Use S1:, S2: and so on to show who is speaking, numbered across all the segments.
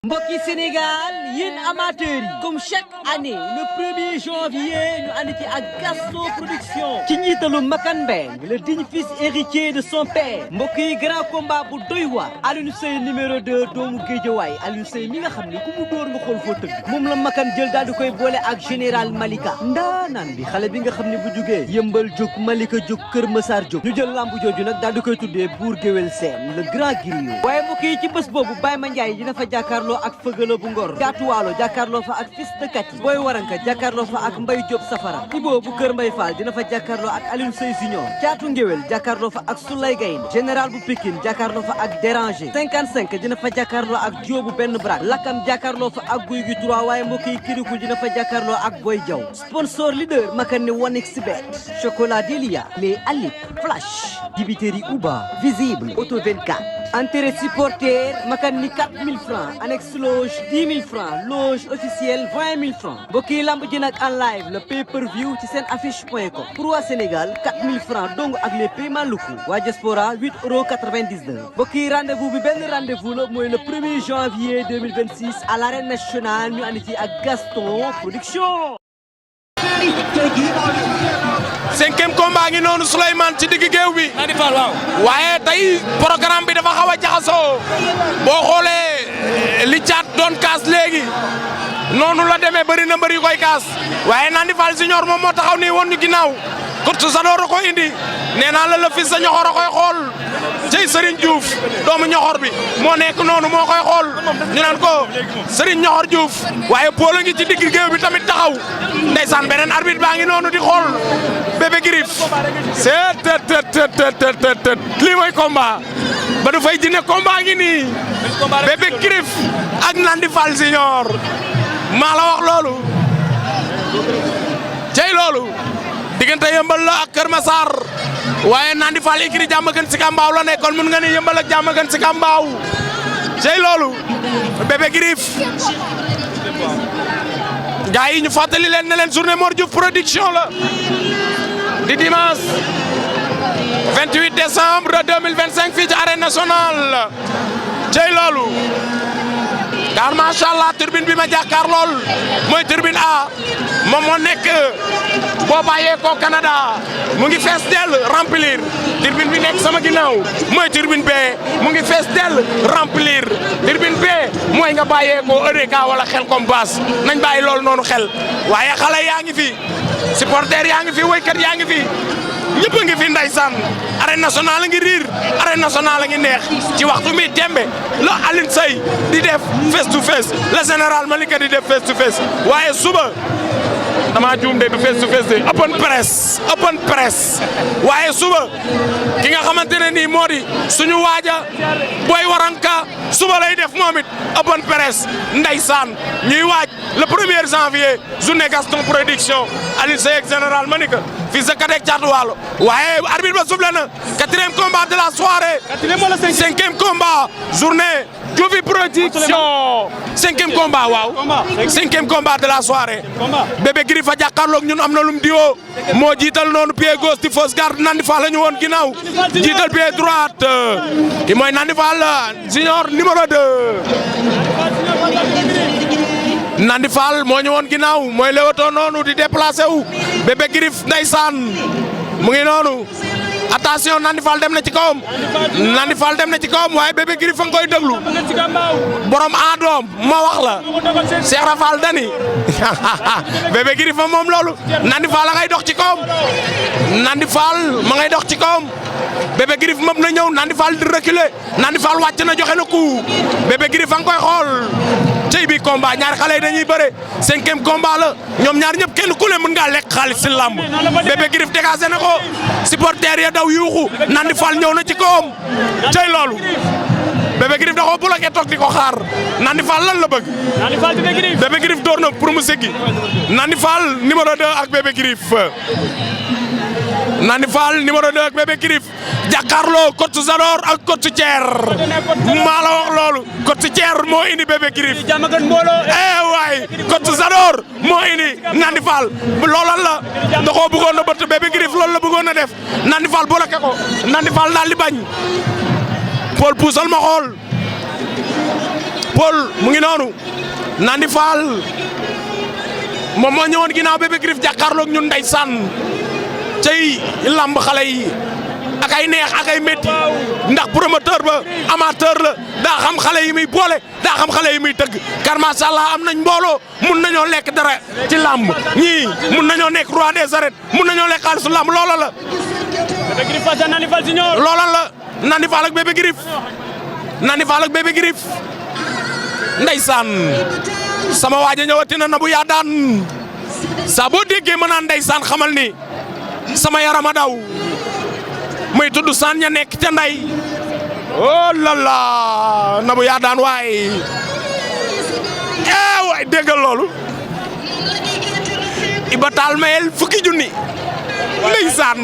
S1: mbokki Sénégal yéen amateurs yi comme chaque année le 1er janvier ñu ànd ci ak Gaston Production ci njiitalu Makan Mbeng le digne fils héritier de son père mbokk yi grand combat bu doy waar Alioune Seye numéro 2 doomu Géejawaay Alioune Seye mi nga xam ne ku mu dóor nga xool foo tëgg moom la Makan jël daal di koy boole ak général Malika ndaanaan bi xale bi nga xam ne bu jugee yëmbal jóg Malika jóg Kër Massar jóg ñu jël lambu jooju nag daal di koy tuddee Buur Géwél Seen le grand griot waaye mbokk yi ci bés boobu Baye Mandiaye dina fa jàkkaarloo ak Fëgala bu Ngor Jaatuwaalo jàkkaarloo fa ak Fils de Kati Boy Waranka jàkkaarloo fa ak Mbay Diop Safara Ibo bu Kër Mbay Fall dina fa jàkkaarloo ak Alioune Seye Junior Caatu Ngéwél jàkkaarloo fa ak Soulay Gaynde général bu Pikine jàkkaarloo fa ak Déranger 55 dina fa jàkkaarloo ak Diobu benn brak Lakam jàkkaarloo fa ak Guy gi 3 waaye mbokk yi Kirikou dina fa jàkkaarloo ak Boy Diaw sponsor leader Makan ne 1xBet chocolat Delia les Alip Flash dibiteri Uba visible auto 24 entrée supporter Makan ni 4000 francs annexe loge 10 000 francs loge officielle 20 000 francs mbokk yi lamb ji nag en live le pay-per-view ci seen affiche.com pour waa Sénégal 4000 francs dong ak les paiements locaux waa diaspora 8,99 mbokk yi rendez-vous bi benn rendez-vous la mooy le 1er janvier 2026 à l'arène nationale ñu andi ci ak Gaston Production.
S2: cinquième combat ngi noonu Souleymane ci digg géew bi. waaye tey programme bi dafa xaw a jaxasoo boo xoolee li caat doon kaas léegi noonu la demee bëri na mbër yu koy kaas waaye Nandi Fall Junior moom moo taxaw nii woon ñu ginnaaw Kurtu Sador a ko indi nee naa la fils sa ñoxor a koy xool cey Serigne Diouf doomu ñoxor bi moo nekk noonu moo koy xool ñu naan ko Serigne ñoxor Diouf waaye Polo ngi ci digg géew bi tamit taxaw ndeysaan beneen arbitre baa ngi noonu di xool Bébé Grif c'est lii mooy combat ba du fay jine combat ngi nii Bébé Grif ak Nandi Fall Junior maa la wax loolu cey loolu diggante yëmbal la ak Kër Massar waaye Nandi Fall ikiri Diamaguène Sicap Mbao la nekkoon mun nga ni yëmbal ak Diamaguène Sicap Mbao cey loolu Bébé Grif gaa yi ñu fàttali leen ne leen journée Mor Diouf production la di dimanche 28 décembre 2025 fii ci arène nationale cey loolu car macha allah turbine bi ma jàkkaar lool mooy turbine A moom moo nekk boo bàyyee ko Canada mu ngi fees dell remplir turbine bi nekk sama ginnaaw mooy turbine B mu ngi fees dell remplir turbine B mooy nga bàyyee ko EDK wala xel comme baas nañ bàyyi loolu noonu xel waaye xale yaa ngi fi supporter yaa ngi fi woykat yaa ngi fi ñëpp a ngi fi ndeysaan arène nationale ngi riir arène nationale ngi neex ci waxtu mi tembe la Alioune Seye di def face to face la général Malika di def face to face waaye suba dama juum de du face to face de open press waaye suba ki nga xamante ne nii moo di suñu waaja Boy Waranka suba lay def moom it open press ndeysaan ñuy waaj le 1er janvier journée Gaston Production Alioune Seye ak général Malika fils de Kadek Jaatuwaalo waaye arbitre ba soufflé na 4e combat de la soirée 5e combat journée Diofi Production 5e combat waaw 5e combat de la soirée Bébé Grif fa jàkkaarloog ñun am na lum diwo moo jiital noonu pied gauche di fausse garde Nandi Fall la ñu woon ginnaaw jiital pied droite ki mooy Nandi Fall Junior numéro 2 Nandi Fall moo ñu woon ginnaaw mooy lewato noonu di déplacé wu Bébé Grif ndeysaan mu ngi noonu attention Nandi Fall dem na ci kawam Nandi Fall dem na ci kawam waaye Bébé Grif fa nga koy déglu borom adoom ma wax la Cheikh Rafal dani Bébé Grif fa moom loolu Nandi Fall la ngay dox ci kawam Nandi Fall ma ngay dox ci kawam Bébé Grif mëb na ñëw Nandi Fall di reculer Nandi Fall wàcc na joxe na coup Bébé Grif fa nga koy xool cey bi combat ñaari xale yi dañuy bëre 5e combat la ñoom ñaar ñëpp kenn ku ne mën ngaa lekk xaalis si lamb Bébé Grif dégagé na ko supporter ya daw yuuxu Nandi Fall ñëw na ci kawam cey loolu Bébé Grif da ko bloqué toog di ko xaar Nandi Fall lan la bëgg Bébé Grif door na pour mu seggi Nandi Fall numéro 2 ak Bébé Grif Nandi Fall numéro 2 ak Bébé Grif jàkkaarloo Kurtu Sador ak Kurtu Thier maa la wax loolu Kurtu Thier moo indi Bébé Grif waay Kurtu Sador moo indi Nandi Fall loolal la da koo bëggoon a bëtt Bébé Grif loolu la bëggoon a def Nandi Fall bloqué ko Nandi Fall daal di bañ Paul puusal ma xool Paul mu ngi noonu Nandi Fall moom moo ñëwoon ginnaaw Bébé Griff jàkkaarloog ñun ndeysaan cay lamb xale yi ak ay neex ak ay métti ndax promoteur ba amateur la daa xam xale yi muy boole daa xam xale yi muy tëgg car macha allah am nañ mbooloo mun nañoo lekk dara ci lamb ñii mun nañoo nekk roi des arènes mun nañoo lekk xaalisu lamb loola la.
S1: Bébé Griff face à Nandi Fall Junior.
S2: loola la Nandi Fall ak Bébé Griff Nandi Fall ak Bébé Griff ndeysaan sama waaja ñëwati na Nabou yaa daan saa boo déggee ma naan ndeysaan xamal ni sama yarama daw muy tudd saan ña nekk ca nday oh la la Nabou yaa daan waay waay déggal loolu Iba Taal mayel fukki junni ndeysaan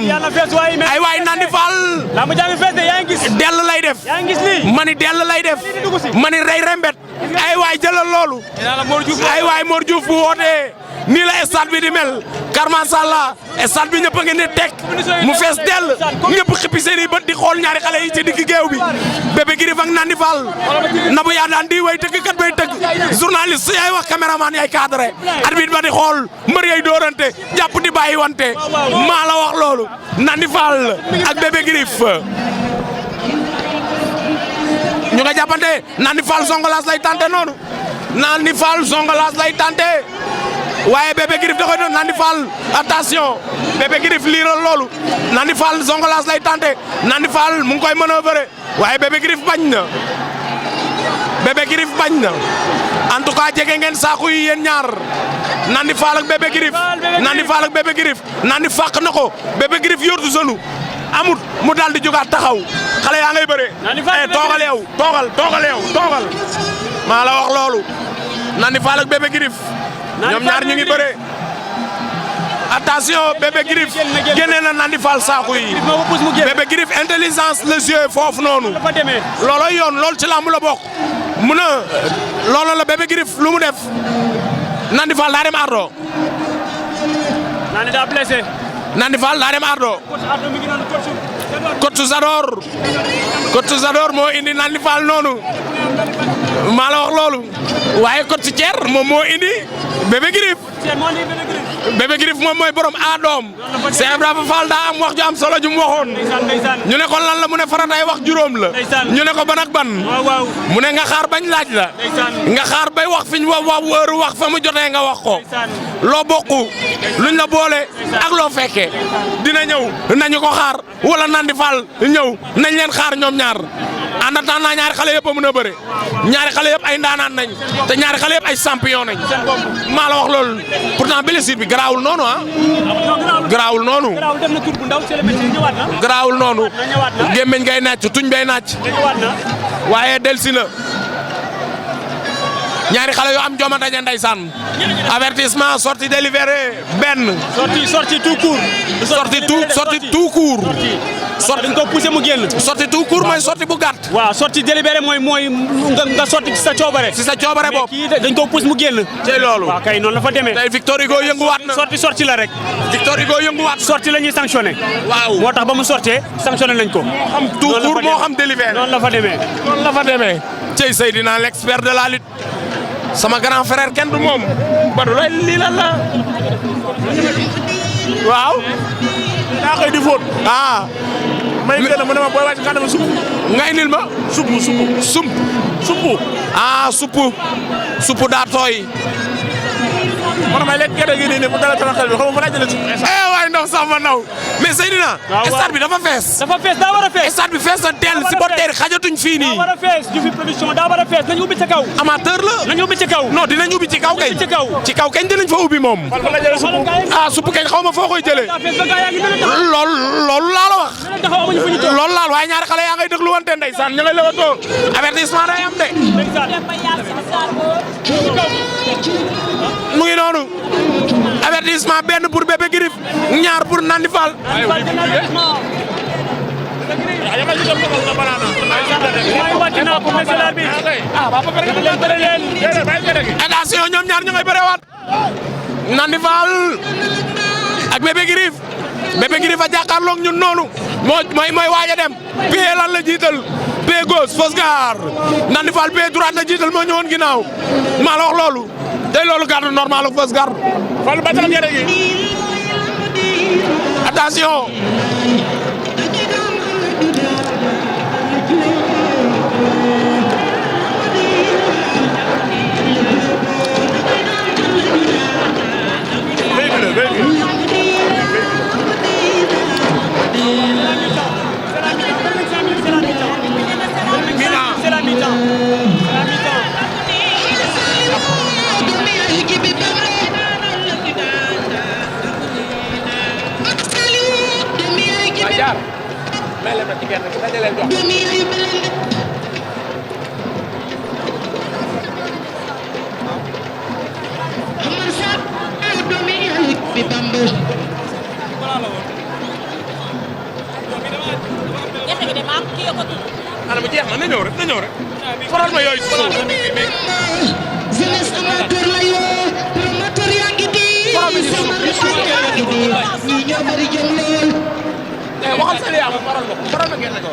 S2: ay waay Nandi Fall
S1: lamb jaa ngi fees de yaa ngi gis.
S2: dell lay def
S1: yaa ngi gis lii.
S2: mani dell lay def mani rey rembet ay waay jëlal loolu ay waay Mor Diouf bu wootee nii la stade bi di mel car macha allah stade bi ñëpp a ngi ne teg mu fees dell ñëpp xippi seen i bët di xool ñaari xale yi ci digg géew bi Bébé Griff ak Nandi Fall Nabou yaa daan di way tëgg kat bay tëgg journaliste yaay wax caméraman yaay cadré arbitre ba di xool mbër yay doorante jàpp di bàyyi wante maa la wax loolu Nandi Fall ak Bébé Griff ñu nga jàppante Nandi Fall Zongolaas lay tante noonu Nandi Fall Zongolaas lay tante waaye Bébé Griff da koy doon Nandi Fall attention Bébé Griff liiral loolu Nandi Fall Zongolaas lay tante Nandi Fall mu ngi koy manœuvrer waaye Bébé Griff bañ na Bébé Griff bañ na en tout cas jege ngeen saako yi yéen ñaar Nandi Fall ak Bébé Griff Nandi Fall ak Bébé Griff Nandi fàq na ko Bébé Griff yortu sonu amut mu daal di jógaat taxaw xale yaa ngay bëre toogal yow toogal maa la wax loolu Nandi Fall ak Bébé Griff ñoom ñaar ñu ngi bëre attention Bébé Griff génne na Nandi Fall saako yi Bébé Griff intelligence le jeu foofu noonu loolooy yoon loolu ci lamb la bokk mun a loolu la Bébé Griff lu mu def Nandi Fall daa dem ardo
S1: Nandi daa blessé.
S2: Nandi Fall daa dem ardo Coach Zador moo indi Nandi Fall noonu maa la wax loolu waaye Coach Thier moom moo indi Bébé Griff Bébé Griff moom mooy borom adoom Cheikh Ibrahima Fall daa am wax ju am solo ju mu waxoon ñu ne ko lan la mu ne faratay wax juróom la ñu ne ko ban ak ban mu ne nga xaar bañ laaj la nga xaar bay wax fiñ wëru wax fa mu jotee nga wax ko loo bokku luñ la boole ak loo fekkee dina ñëw nañu ko xaar wala Nandi Fall ñëw nañ leen xaar ñoom ñaar en attendant ñaari xale yëpp a mën a bëre ñaari xale yëpp ay ndaanaan nañ te ñaari xale yëpp ay champion nañ maa la wax loolu pourtant blessure bi garaawul noonu garaawul noonu garaawul noonu gémmeñ ngay nàcc tuñ bay nàcc waaye delsi na ñaari xale yu am joma daje ndeysaan avertissement sortie délibérée benn
S1: sortie tout court.
S2: sortie tout court
S1: dañ ko poussé mu génn.
S2: sortie tout court mooy sortie bu gàtt.
S1: waaw sortie délibérée mooy nga sorti ci sa coobare.
S2: si sa coobare bopp
S1: mais kii dañ ko poussé mu génn.
S2: tey loolu
S1: waaw kay noonu la fa demee.
S2: tey Victor Hugo yënguwaat na.
S1: sorti la rek.
S2: Victor Hugo yënguwaat.
S1: sorti la ñuy sanctionné.
S2: waaw
S1: moo tax ba mu sortee sanctionné lañ ko.
S2: moo xam tout court moo xam délibéré.
S1: noonu la fa demee.
S2: noonu la fa demee. Cey Seydina l'expert de la lutte. sama grand frère kenn du moom. Badou lii lan la. waaw.
S3: daa koy di fóot. may gën a mu ne ma booy wàcc nga dem supp.
S2: nga indil ma.
S3: supp.
S2: suppu daa tooy.
S3: man may lekk gerte gi nii mu dala sama xel bi xam nga fa laa jëlee supp.
S2: waay ndox sax ma naw. mais Seydina. stade bi dafa fees.
S1: daa war a fees.
S2: stade bi fees na teel supporter xajatuñ fii nii.
S1: daa war a fees Diouf production daa war a fees nañu ubbi ci kaw.
S2: amateur la.
S1: nañu ubbi ci kaw.
S2: non dinañ ubbi ci kaw kay. ci kaw kañ dinañ fa ubbi moom.
S3: fan la jëlee supp.
S2: supp kañ xaw ma foo koy jëlee. loolu laa la wax. loolu laal waaye ñaari xale yaa ngay déglu wante ndeysaan ñu ngay lewatoo avertissement day am de. mu ngi noonu avertissement benn pour Bébé Griff ñaar pour Nandi Fall. attention ñoom ñaar ñu ngay bërewaat Nandi Fall ak Bébé Griff Bébé Girif a jàkkaarloog ñun noonu mooy waaj a dem pied lan la jiital pied gauche fausse garde Nandi Fall pied droite la jiital moo ñëwoon ginnaaw maa la wax loolu tey loolu garde normal ak fausse garde
S3: Fall ba tax gerte gi
S2: attention ana ma jeex na ñëw rek faral ma yooyu waxal sa yaa faral ma gerte ko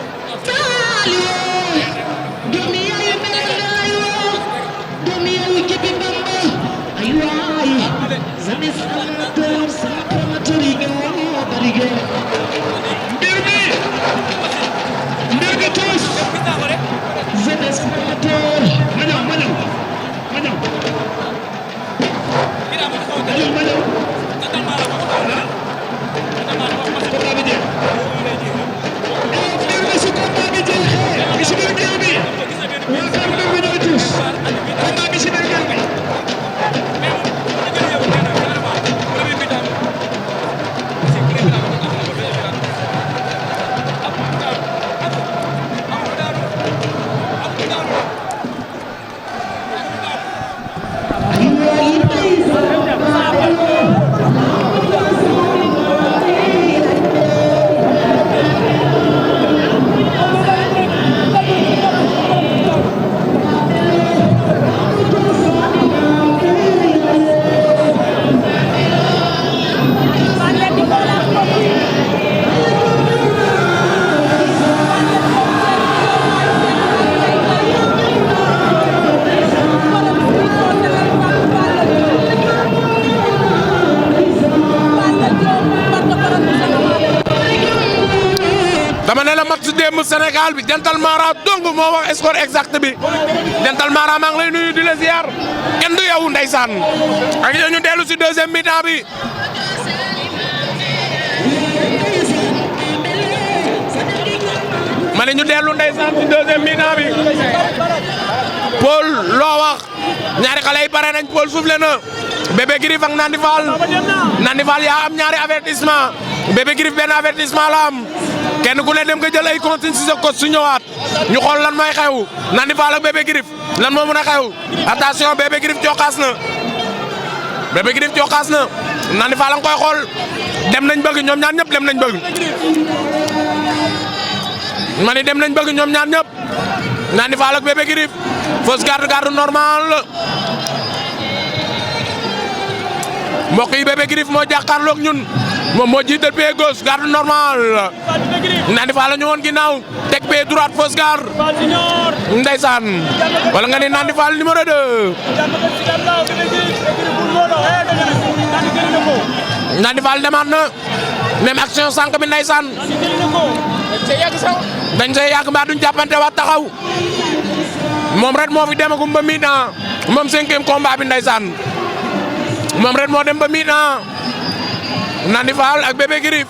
S2: dama ne la match démb Sénégal bi Dental Mara dong moo wax score exact bi Dental Mara maa ngi lay nuyu di la ziar kenn du yow ndeysaan ak ñu dellu si deuxième mi-temps bi ma ne ñu dellu ndeysaan si deuxième mi-temps bi Paul loo wax ñaari xale yi pare nañ Paul soufflé na Bébé Girif ak Nandi Fall yaa am ñaari avertissement Bébé Girif benn avertissement la am kenn ku ne dem nga jël ay consigne si sa coach su ñëwaat ñu xool lan mooy xew Nandi Fall ak Bébé Girif lan moo mën a xew attention Bébé Girif coxaas na Nandi Fall a nga koy xool dem nañ bëgg ñoom ñaar ñëpp dem nañ bëgg ma ni dem nañ bëgg ñoom ñaar ñëpp Nandi Fall ak Bébé Girif fausse garde normal mbokk yi Bébé Girif moo jàkkaarloog ñun moom moo jiital pied gauche garde normal Nandi Fall la ñu woon ginnaaw teg pied droite fausse garde ndeysaan wala nga ne Nandi Fall numéro 2 Nandi Fall demaat na même action sànq bi ndeysaan dañ see yàgg mbaa duñ jàppante waat taxaw moom ret moo fi demagum ba mi-temps moom 5e combat bi ndeysaan moom ret moo dem ba mi-temps Nandi Fall ak Bébé Girif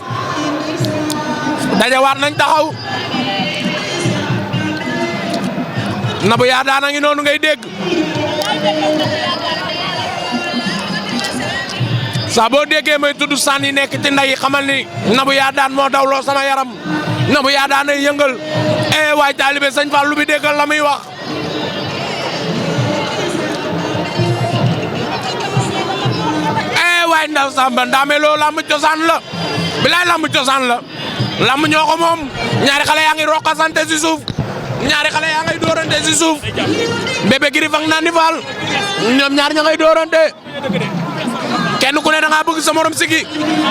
S2: dajawaat nañ taxaw Nabou Yadane a ngi noonu ngay dégg saa boo déggee may tudd sànni nekk ci ndey xamal ni Nabou Yadane moo dawloo sama yaram Nabou Yadane ay yëngal waay taalibe Sëñ Fallu bi déggal la muy wax waay ndaw Samba ndaame loo lamb cosaan la bilaay lamb cosaan la lamb ñoo ko moom ñaari xale yaa ngi roqasante si suuf ñaari xale yaa ngay doorante si suuf Bébé Girif ak Nandi Fall ñoom ñaar ña ngay doorante kenn ku ne da ngaa bëgg sa morom sigi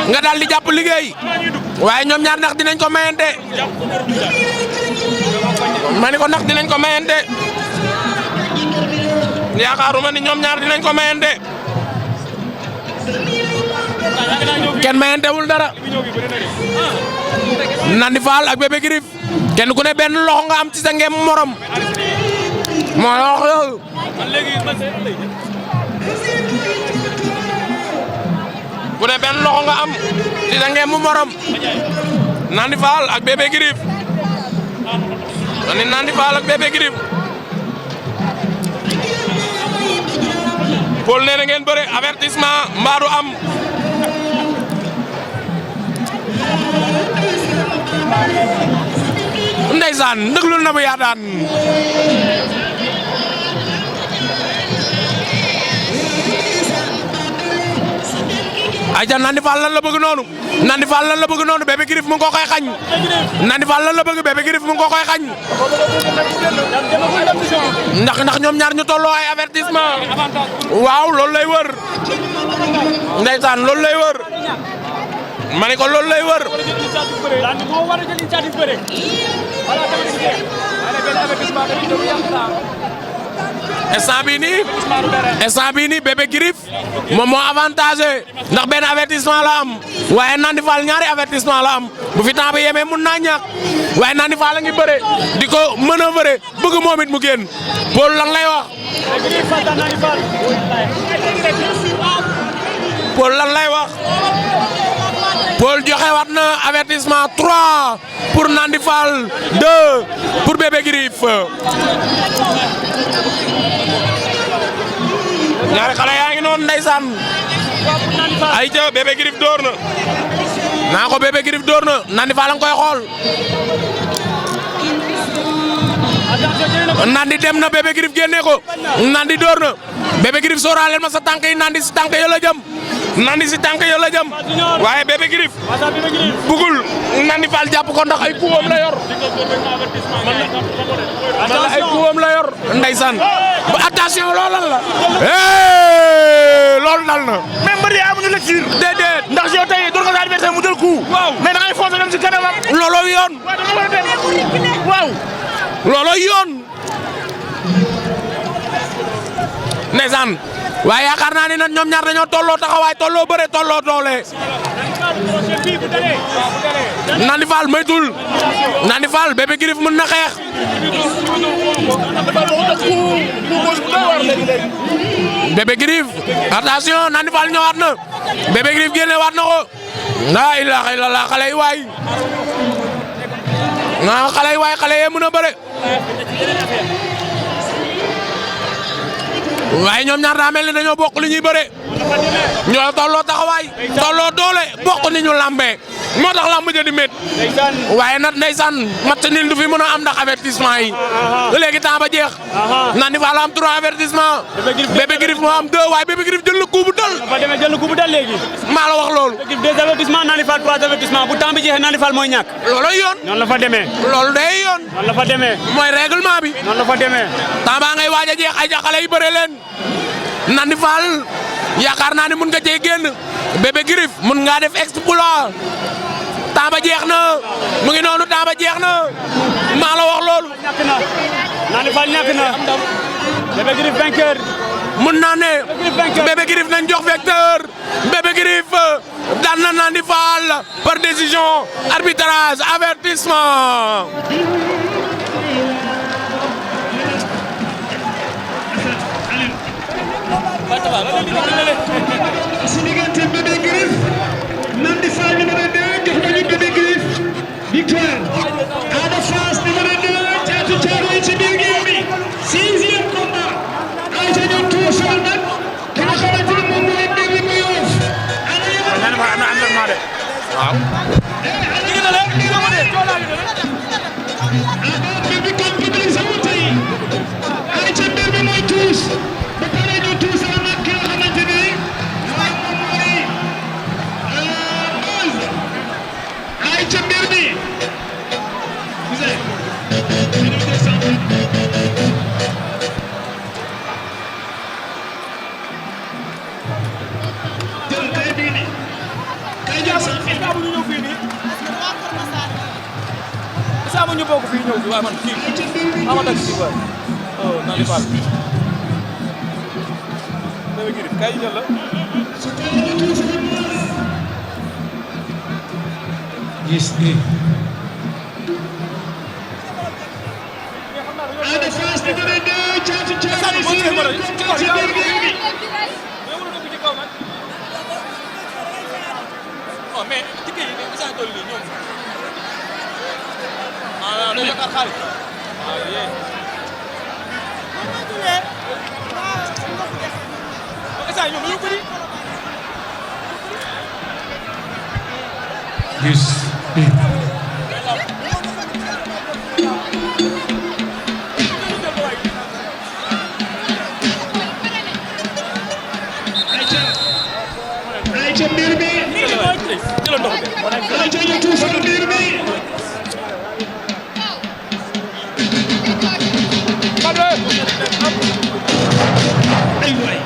S2: nga daal di jàpp liggéey waaye ñoom ñaar ndax dinañ ko mayante ma ni ko ndax dinañ ko mayante yaakaaruma ni ñoom ñaar dinañ ko mayante kenn mayantewul dara Nandi Fall ak Bébé Girif kenn ku ne benn loxo nga am ci sa ngem morom moo wax yow ku ne benn loxo nga am ci sa ngem morom Nandi Fall ak Bébé Girif Nandi Fall ak Bébé Girif Paul nee na ngeen bëre avertissement mbaadu am ndeysaan ndëglul na bu yaadaan ayca Nandi Fall lan la bëgg noonu Nandi Fall lan la bëgg noonu Bébé Girif mu ngi ko koy xañ Nandi Fall lan la bëgg Bébé Girif mu ngi ko koy xañ ndax ñoom ñaar ñu tolloo ay avertissement waaw loolu lay wër ndeysaan loolu lay wër ma ne ko loolu lay wër instant bii nii Bébé Girif moom moo avantagé ndax benn avertissement la am waaye Nandi Fall ñaari avertissement la am bu fi temps bi yemee mun naa ñàkk waaye Nandi Fall a ngi bëre di ko manœuvrer bëgg moom it mu génn Paul lan lay wax Paul lan lay wax Paul joxe waat na avertissement 3 pour Nandi Fall 2 pour Bébé Girif ñaari xale yaa ngi noonu ndeysaan ay ca Bébé Girif door na naa ko Bébé Girif door na Nandi Fall a nga koy xool Nandi dem na Bébé Girif génne ko Nandi door na Bébé Girif sóoraaleel ma sa tànk yi Nandi si tànk yo la jëm Nandi si tànk yo la jëm waaye Bébé Girif bugul Nandi Fall jàpp ko ndax ay kuwam la yor ay kuwam la yor ndeysaan attention loolu lan la loolu dal na
S3: même mbër yi amuñu lecture.
S2: déedéet
S3: ndax yow tey doon nga sa adversaire mu jël coup.
S2: waaw
S3: mais da ngay foncer dem si kanamam.
S2: looloo yoon
S3: waaw da nga war a dem waaw.
S2: looloo yoon ndeysaan waaye yaakaar naa ne nag ñoom ñaar dañoo tolloo taxawaay tolloo bëre tolloo doole Nandi Fall moytul Nandi Fall Bébé Girif mën na xeex Bébé Girif attention Nandi Fall ñëwaat na Bébé Girif génne waat na ko laa ilaaha illallaah xale yi waay xale yi waay xale yee mën a bëre waaye ñoom ñaar daa mel ni dañoo bokk li ñuy bëre ñoo tolloo taxawaay tolloo doole bokk ni ñu lambee moo tax lamb ja di métti waaye nag ndeysaan match nul du fi mën a am ndax avertissement yi léegi temps ba jeex Nandi Fall am 3 avertissement Bébé Girif moo am 2 waaye Bébé Girif jël na coup bu dal
S4: jël na coup bu dal léegi
S2: maa la wax loolu
S4: 2 avertissement Nandi Fall 3 avertissement bu temps bi jeexee Nandi Fall mooy ñàkk
S2: loolu yoon
S4: noonu la fa demee
S2: loolu day yoon
S4: noonu la fa demee
S2: mooy règlement bi
S4: noonu la fa demee
S2: temps baa ngay waaj a jeex ay xale yi bëre leen Nandi Fall yaakaar naa ne mun nga cee génn Bébé Girif mun ngaa def exploit temps ba jeex na mu ngi noonu temps ba jeex na maa la wax loolu.
S4: ñàkk na Nandi Fall ñàkk na Bébé Girif vainqueur
S2: mun naa ne Bébé Girif nañ jox vecteur Bébé Girif daan na Nandi Fall par décision arbitrage avertissement.
S5: si diggante Bébé Girif Nandi Fall numéro 2 jox nañu Bébé Girif victoire Ada Fass numéro 2 Thiatou Thiaroye ci biir géew bi 6e combat ay ca ñoom tuusal nag ki nga xamante ne moom mooy Bébé bu Yoff ana yéen
S2: waaw.
S5: Bébé kon public sama tey ay ca Bébé mooy tuus ba pare ñu tuusal nag ki nga xamante ne moom mooy ay ca mbir mi jël sans fil.
S3: Isa bu ñu ñëw fii nii. Isa bu ñu bokk fii ñëw fii waaye man kii. Ama tak si waay. Oh Nandi Fall. Bébé Girif kay jël la.
S5: Yes, Ada Fass numéro 2 Thiatou Thiaroye ci biir géew bi.
S3: Oh mais ticket yi isa toll nii ñoom. Ah do yakar xaalis. Ah yé. Isa ñoom ñu bëri.
S5: Yes. Ayca mbir mi. Ayca ñu tuufal mbir mi. Ay waay.